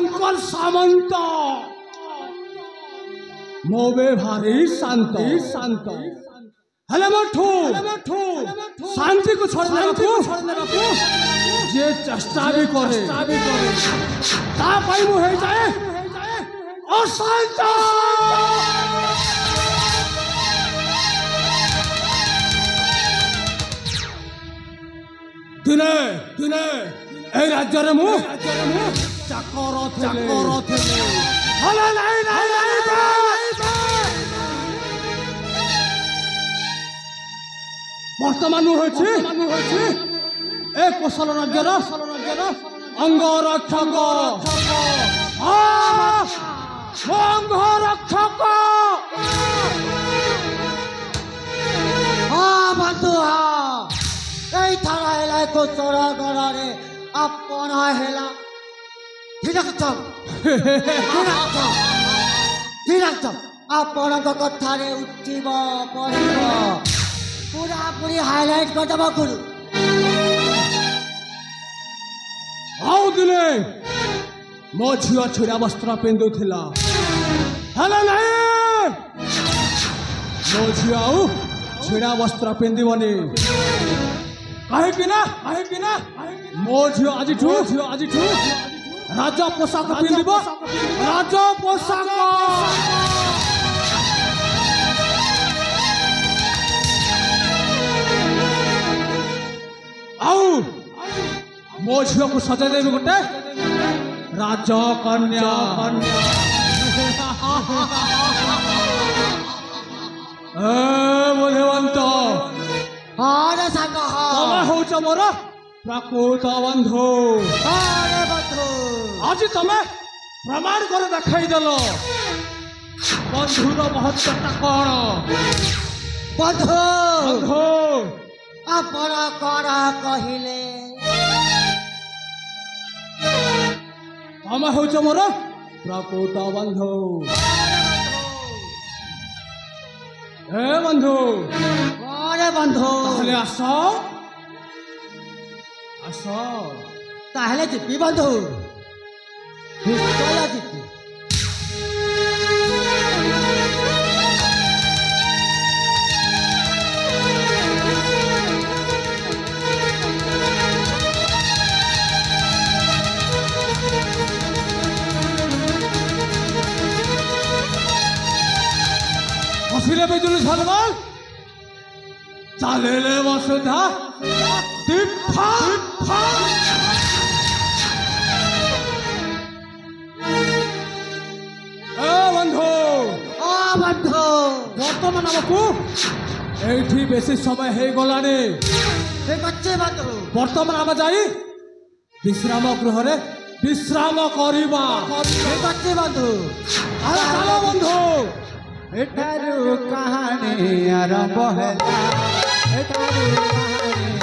uncle सामंत मोबे भारी शांत हेले मठू शांति को छोड़ने रखो जे चेष्टा भी करे ता पाई मु हे जाए अशांत दिने ए राज्य रे मु चाकर थे हले नहीं वर्तमान एक कोशल राज्यर अंगरक्षक अंगरक्षक हाँ बंधु हाँ এই থানা এলাকায় কোচরা গড়ারে আপন হেলা ধীরাক্ত ଆପଣଙ୍କ କଥାରେ ଉଠିବ ପଡ଼ିବ ପୁରାପୁରି ହାଇଲାଇଟ୍ କରିଦେବ ଗୁରୁ ଆଉ ଦିନେ ମୋ ଝିଅ ଛିଡ଼ା ବସ୍ତ୍ର ପିନ୍ଧୁଥିଲା ହେଲେ ନାହିଁ ମୋ ଝିଅ ଆଉ ଛିଡ଼ା ବସ୍ତ୍ର ପିନ୍ଧିବନି କାହିଁକି ନା ମୋ ଝିଅ ଆଜିଠୁ ରାଜ ପୋଷାକ ପିନ୍ଧିବ ରାଜ ପୋଷାକ ଆଉ ମୋ ଝିଅକୁ ସଜାଇ ଦେବି ଗୋଟେ ରାଜକନ୍ୟା ବୁଦ୍ଧିବନ୍ତ ଆରେ ସାଙ୍ଗ ତମେ ହଉଛ ମୋର ପ୍ରକୃତ ବନ୍ଧୁ ଆଜି ତମେ ପ୍ରମାଣ କରି ଦେଖାଇଦେଲ ବନ୍ଧୁର ମହତ୍ଵଟା କଣ ବନ୍ଧୁ ବନ୍ଧୁ ଆପଣ କଣ କହିଲେ ତମେ ହଉଛ ମୋର ପ୍ରକୃତ ବନ୍ଧୁ ହେ ବନ୍ଧୁ ବନ୍ଧୁ ତାହେଲେ ଆସ ତାହେଲେ ଯିବି ବନ୍ଧୁ ନିଶ୍ଚୟ ଯିବି हसिले बिजुली झलमल चालेले वसुधा दीपा बंधु बर्तमान आमको एठी बेसी समय हो गलानी बर्तमान आम जाई विश्राम गृह रे विश्राम करबा बंधु चलो बंधु एठारू कहानी आरंभ है एठारू कहानी